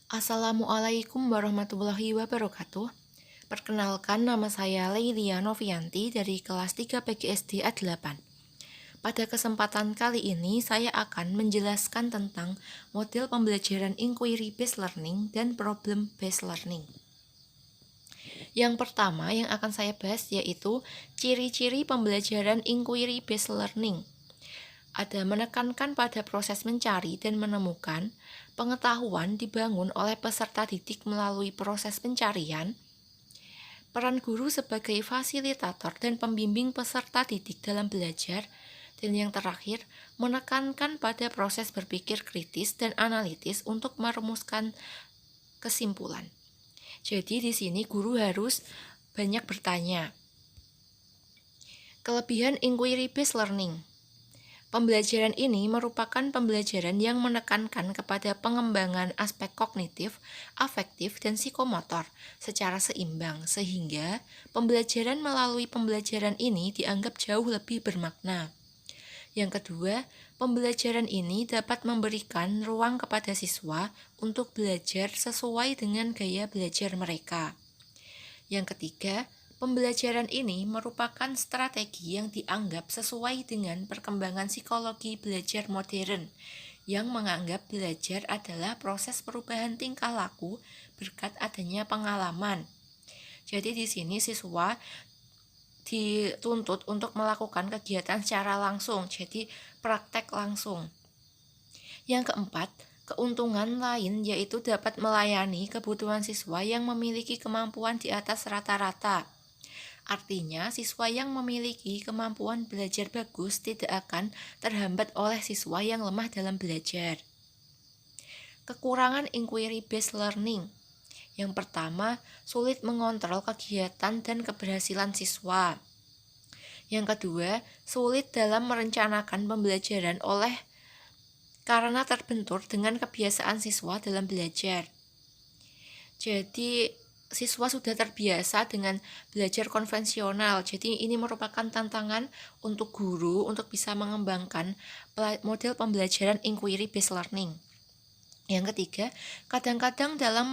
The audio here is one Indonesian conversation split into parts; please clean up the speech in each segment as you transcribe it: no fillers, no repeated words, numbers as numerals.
Assalamualaikum warahmatullahi wabarakatuh. Perkenalkan, nama saya Leilia Novianti dari kelas 3 PGSD A8. Pada kesempatan kali ini saya akan menjelaskan tentang model pembelajaran inquiry based learning dan problem based learning. Yang pertama yang akan saya bahas yaitu ciri-ciri pembelajaran inquiry based learning. Ada menekankan pada proses mencari dan menemukan, pengetahuan dibangun oleh peserta didik melalui proses pencarian, peran guru sebagai fasilitator dan pembimbing peserta didik dalam belajar, dan yang terakhir, menekankan pada proses berpikir kritis dan analitis untuk merumuskan kesimpulan. Jadi di sini guru harus banyak bertanya. Kelebihan inquiry based learning. Pembelajaran ini merupakan pembelajaran yang menekankan kepada pengembangan aspek kognitif, afektif, dan psikomotor secara seimbang, sehingga pembelajaran melalui pembelajaran ini dianggap jauh lebih bermakna. Yang kedua, pembelajaran ini dapat memberikan ruang kepada siswa untuk belajar sesuai dengan gaya belajar mereka. Yang ketiga, pembelajaran ini merupakan strategi yang dianggap sesuai dengan perkembangan psikologi belajar modern yang menganggap belajar adalah proses perubahan tingkah laku berkat adanya pengalaman. Jadi di sini siswa dituntut untuk melakukan kegiatan secara langsung, jadi praktek langsung. Yang keempat, keuntungan lain yaitu dapat melayani kebutuhan siswa yang memiliki kemampuan di atas rata-rata. Artinya, siswa yang memiliki kemampuan belajar bagus tidak akan terhambat oleh siswa yang lemah dalam belajar. Kekurangan inquiry based learning. Yang pertama, sulit mengontrol kegiatan dan keberhasilan siswa. Yang kedua, sulit dalam merencanakan pembelajaran karena terbentur dengan kebiasaan siswa dalam belajar. Jadi, siswa sudah terbiasa dengan belajar konvensional. Jadi ini merupakan tantangan untuk guru untuk bisa mengembangkan model pembelajaran inquiry based learning. Yang ketiga, kadang-kadang dalam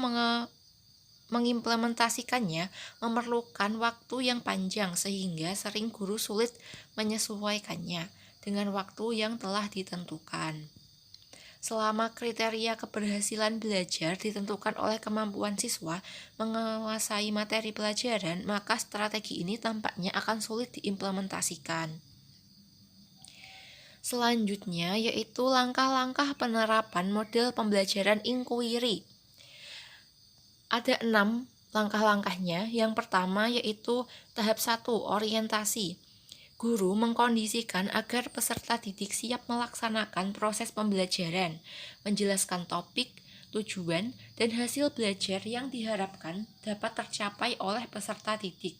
mengimplementasikannya memerlukan waktu yang panjang sehingga sering guru sulit menyesuaikannya dengan waktu yang telah ditentukan. Selama kriteria keberhasilan belajar ditentukan oleh kemampuan siswa menguasai materi pelajaran, maka strategi ini tampaknya akan sulit diimplementasikan. Selanjutnya yaitu langkah-langkah penerapan model pembelajaran inquiry. Ada 6 langkah-langkahnya. Yang pertama yaitu tahap 1, orientasi. Guru mengkondisikan agar peserta didik siap melaksanakan proses pembelajaran, menjelaskan topik, tujuan, dan hasil belajar yang diharapkan dapat tercapai oleh peserta didik.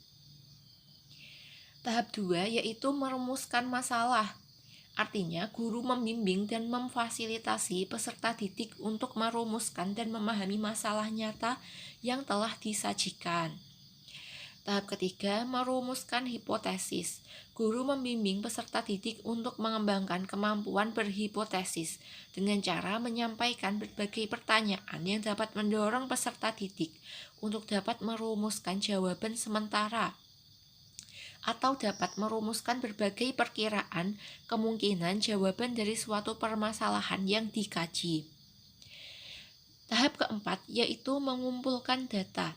Tahap 2 yaitu merumuskan masalah. Artinya, guru membimbing dan memfasilitasi peserta didik untuk merumuskan dan memahami masalah nyata yang telah disajikan. Tahap ketiga, merumuskan hipotesis. Guru membimbing peserta didik untuk mengembangkan kemampuan berhipotesis dengan cara menyampaikan berbagai pertanyaan yang dapat mendorong peserta didik untuk dapat merumuskan jawaban sementara atau dapat merumuskan berbagai perkiraan kemungkinan jawaban dari suatu permasalahan yang dikaji. Tahap keempat yaitu mengumpulkan data.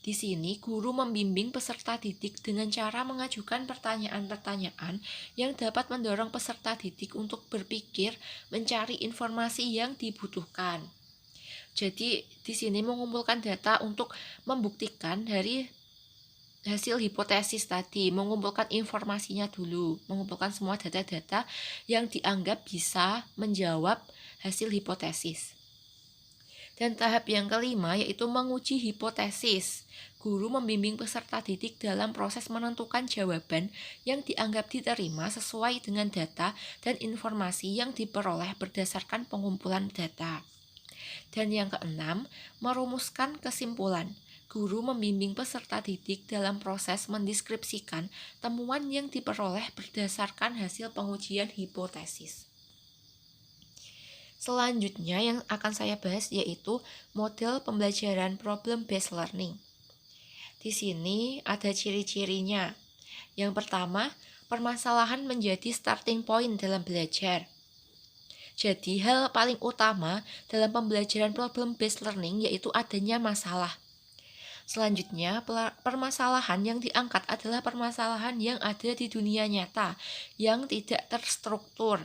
Di sini, guru membimbing peserta didik dengan cara mengajukan pertanyaan-pertanyaan yang dapat mendorong peserta didik untuk berpikir, mencari informasi yang dibutuhkan. Jadi, di sini mengumpulkan data untuk membuktikan dari hasil hipotesis tadi, mengumpulkan informasinya dulu, mengumpulkan semua data-data yang dianggap bisa menjawab hasil hipotesis. Dan tahap yang kelima yaitu menguji hipotesis. Guru membimbing peserta didik dalam proses menentukan jawaban yang dianggap diterima sesuai dengan data dan informasi yang diperoleh berdasarkan pengumpulan data. Dan yang keenam, merumuskan kesimpulan. Guru membimbing peserta didik dalam proses mendeskripsikan temuan yang diperoleh berdasarkan hasil pengujian hipotesis. Selanjutnya yang akan saya bahas yaitu model pembelajaran problem based learning. Di sini ada ciri-cirinya. Yang pertama, permasalahan menjadi starting point dalam belajar. Jadi, hal paling utama dalam pembelajaran problem based learning yaitu adanya masalah. Selanjutnya, permasalahan yang diangkat adalah permasalahan yang ada di dunia nyata, yang tidak terstruktur.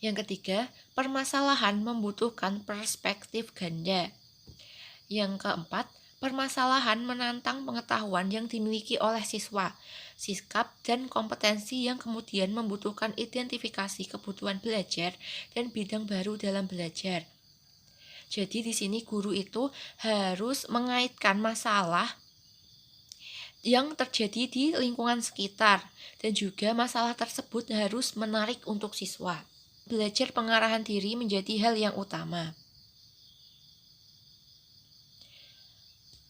Yang ketiga, permasalahan membutuhkan perspektif ganda. Yang keempat, permasalahan menantang pengetahuan yang dimiliki oleh siswa, sikap dan kompetensi yang kemudian membutuhkan identifikasi kebutuhan belajar dan bidang baru dalam belajar. Jadi di sini guru itu harus mengaitkan masalah yang terjadi di lingkungan sekitar dan juga masalah tersebut harus menarik untuk siswa. Belajar pengarahan diri menjadi hal yang utama.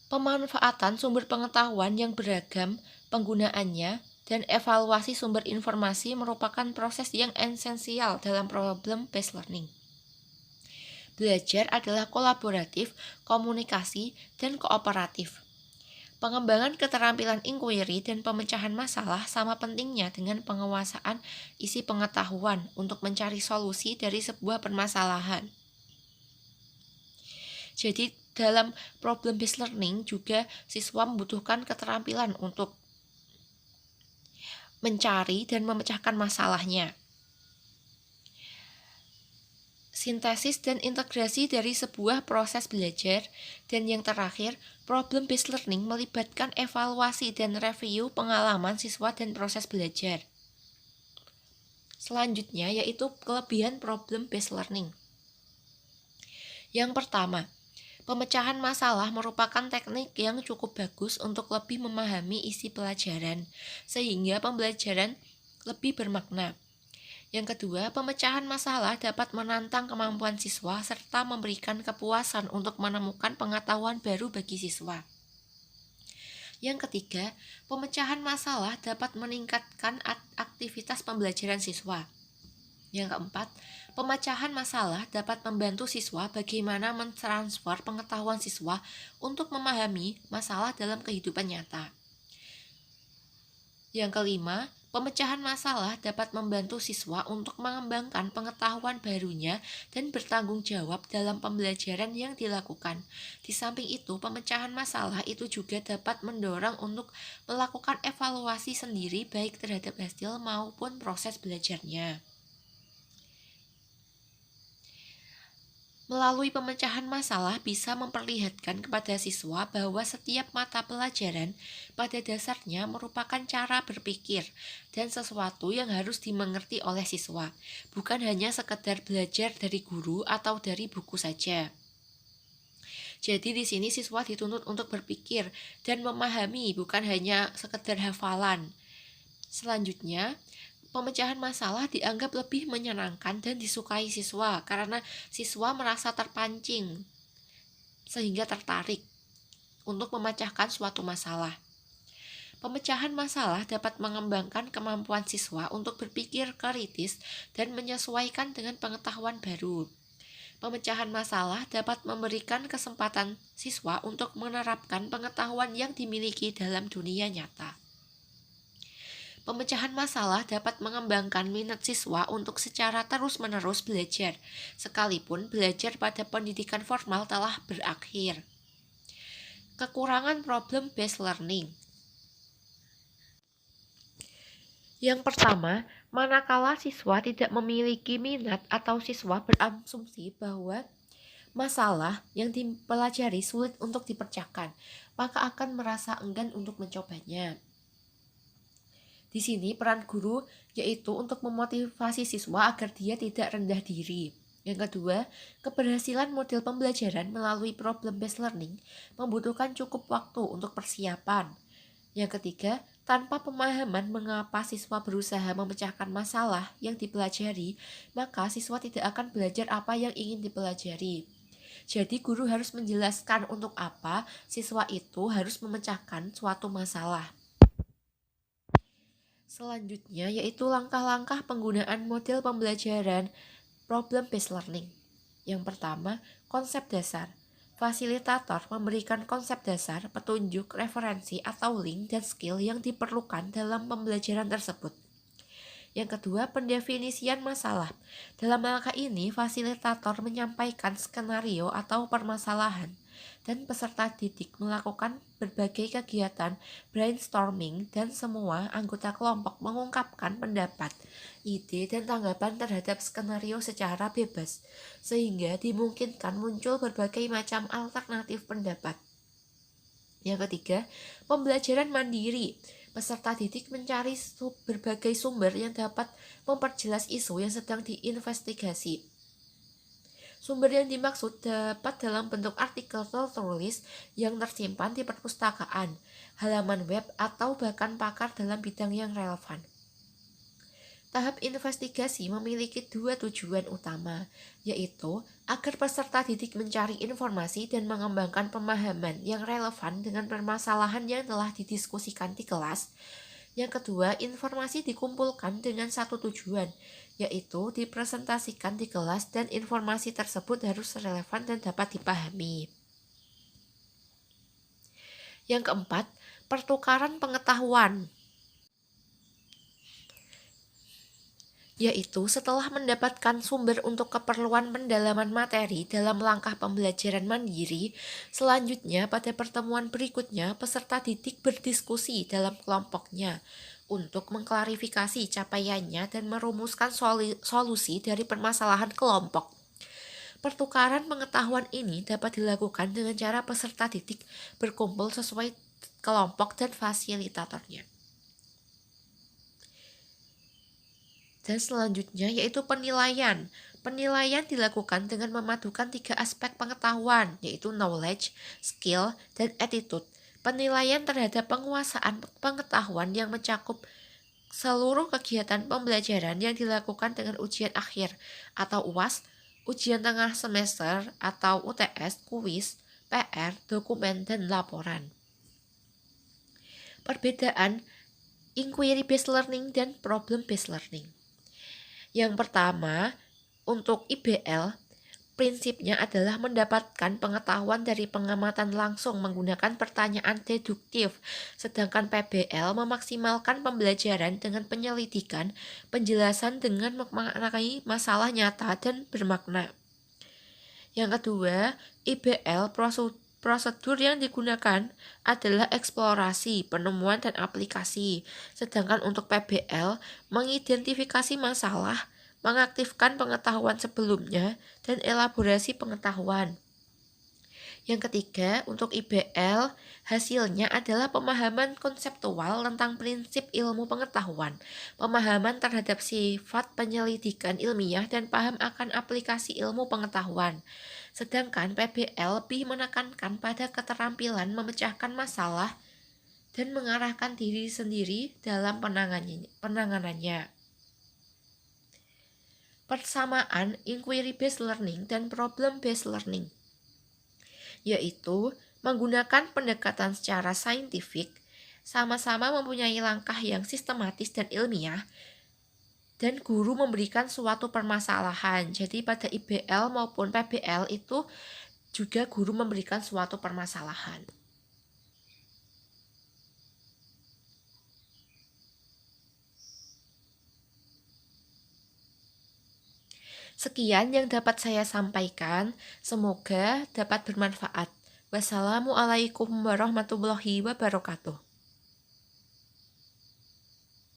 Pemanfaatan sumber pengetahuan yang beragam, penggunaannya, dan evaluasi sumber informasi merupakan proses yang esensial dalam problem-based learning. Belajar adalah kolaboratif, komunikasi, dan kooperatif. Pengembangan keterampilan inquiry dan pemecahan masalah sama pentingnya dengan penguasaan isi pengetahuan untuk mencari solusi dari sebuah permasalahan. Jadi dalam problem based learning juga siswa membutuhkan keterampilan untuk mencari dan memecahkan masalahnya. Sintesis dan integrasi dari sebuah proses belajar, dan yang terakhir, problem-based learning melibatkan evaluasi dan review pengalaman siswa dan proses belajar. Selanjutnya yaitu kelebihan problem-based learning. Yang pertama, pemecahan masalah merupakan teknik yang cukup bagus untuk lebih memahami isi pelajaran, sehingga pembelajaran lebih bermakna. Yang kedua, pemecahan masalah dapat menantang kemampuan siswa serta memberikan kepuasan untuk menemukan pengetahuan baru bagi siswa. Yang ketiga, pemecahan masalah dapat meningkatkan aktivitas pembelajaran siswa. Yang keempat, pemecahan masalah dapat membantu siswa bagaimana mentransfer pengetahuan siswa untuk memahami masalah dalam kehidupan nyata. Yang kelima, pemecahan masalah dapat membantu siswa untuk mengembangkan pengetahuan barunya dan bertanggung jawab dalam pembelajaran yang dilakukan. Di samping itu, pemecahan masalah itu juga dapat mendorong untuk melakukan evaluasi sendiri baik terhadap hasil maupun proses belajarnya. Melalui pemecahan masalah bisa memperlihatkan kepada siswa bahwa setiap mata pelajaran pada dasarnya merupakan cara berpikir dan sesuatu yang harus dimengerti oleh siswa, bukan hanya sekedar belajar dari guru atau dari buku saja. Jadi di sini siswa dituntut untuk berpikir dan memahami, bukan hanya sekedar hafalan. Selanjutnya, pemecahan masalah dianggap lebih menyenangkan dan disukai siswa karena siswa merasa terpancing sehingga tertarik untuk memecahkan suatu masalah. Pemecahan masalah dapat mengembangkan kemampuan siswa untuk berpikir kritis dan menyesuaikan dengan pengetahuan baru. Pemecahan masalah dapat memberikan kesempatan siswa untuk menerapkan pengetahuan yang dimiliki dalam dunia nyata. Pemecahan masalah dapat mengembangkan minat siswa untuk secara terus-menerus belajar, sekalipun belajar pada pendidikan formal telah berakhir. Kekurangan problem-based learning. Yang pertama, manakala siswa tidak memiliki minat atau siswa berasumsi bahwa masalah yang dipelajari sulit untuk dipecahkan, maka akan merasa enggan untuk mencobanya. Di sini peran guru yaitu untuk memotivasi siswa agar dia tidak rendah diri. Yang kedua, keberhasilan model pembelajaran melalui problem-based learning membutuhkan cukup waktu untuk persiapan. Yang ketiga, tanpa pemahaman mengapa siswa berusaha memecahkan masalah yang dipelajari, maka siswa tidak akan belajar apa yang ingin dipelajari. Jadi guru harus menjelaskan untuk apa siswa itu harus memecahkan suatu masalah. Selanjutnya yaitu langkah-langkah penggunaan model pembelajaran problem-based learning. Yang pertama, konsep dasar. Fasilitator memberikan konsep dasar, petunjuk, referensi, atau link dan skill yang diperlukan dalam pembelajaran tersebut. Yang kedua, pendefinisian masalah. Dalam langkah ini, fasilitator menyampaikan skenario atau permasalahan, dan peserta didik melakukan berbagai kegiatan brainstorming dan semua anggota kelompok mengungkapkan pendapat, ide, dan tanggapan terhadap skenario secara bebas, sehingga dimungkinkan muncul berbagai macam alternatif pendapat. Yang ketiga, pembelajaran mandiri. Peserta didik mencari berbagai sumber yang dapat memperjelas isu yang sedang diinvestigasi. Sumber yang dimaksud dapat dalam bentuk artikel tertulis yang tersimpan di perpustakaan, halaman web, atau bahkan pakar dalam bidang yang relevan. Tahap investigasi memiliki dua tujuan utama, yaitu agar peserta didik mencari informasi dan mengembangkan pemahaman yang relevan dengan permasalahan yang telah didiskusikan di kelas. Yang kedua, informasi dikumpulkan dengan satu tujuan, yaitu dipresentasikan di kelas dan informasi tersebut harus relevan dan dapat dipahami. Yang keempat, pertukaran pengetahuan. Yaitu setelah mendapatkan sumber untuk keperluan pendalaman materi dalam langkah pembelajaran mandiri, selanjutnya pada pertemuan berikutnya peserta didik berdiskusi dalam kelompoknya untuk mengklarifikasi capaiannya dan merumuskan solusi dari permasalahan kelompok. Pertukaran pengetahuan ini dapat dilakukan dengan cara peserta didik berkumpul sesuai kelompok dan fasilitatornya. Dan selanjutnya yaitu penilaian. Penilaian dilakukan dengan memadukan tiga aspek pengetahuan, yaitu knowledge, skill, dan attitude. Penilaian terhadap penguasaan pengetahuan yang mencakup seluruh kegiatan pembelajaran yang dilakukan dengan ujian akhir atau UAS, ujian tengah semester atau UTS, kuis, PR, dokumen, dan laporan. Perbedaan inquiry-based learning dan problem-based learning. Yang pertama, untuk IBL, prinsipnya adalah mendapatkan pengetahuan dari pengamatan langsung menggunakan pertanyaan deduktif, sedangkan PBL memaksimalkan pembelajaran dengan penyelidikan, penjelasan dengan memaknai masalah nyata dan bermakna. Yang kedua, IBL prosedur yang digunakan adalah eksplorasi, penemuan, dan aplikasi. Sedangkan untuk PBL, mengidentifikasi masalah, mengaktifkan pengetahuan sebelumnya, dan elaborasi pengetahuan. Yang ketiga, untuk IBL, hasilnya adalah pemahaman konseptual tentang prinsip ilmu pengetahuan, pemahaman terhadap sifat penyelidikan ilmiah, dan paham akan aplikasi ilmu pengetahuan. Sedangkan PBL lebih menekankan pada keterampilan memecahkan masalah dan mengarahkan diri sendiri dalam penanganannya. Persamaan inquiry-based learning dan problem-based learning, yaitu menggunakan pendekatan secara saintifik, sama-sama mempunyai langkah yang sistematis dan ilmiah, dan guru memberikan suatu permasalahan. Jadi pada IBL maupun PBL itu juga guru memberikan suatu permasalahan. Sekian yang dapat saya sampaikan, semoga dapat bermanfaat. Wassalamualaikum warahmatullahi wabarakatuh.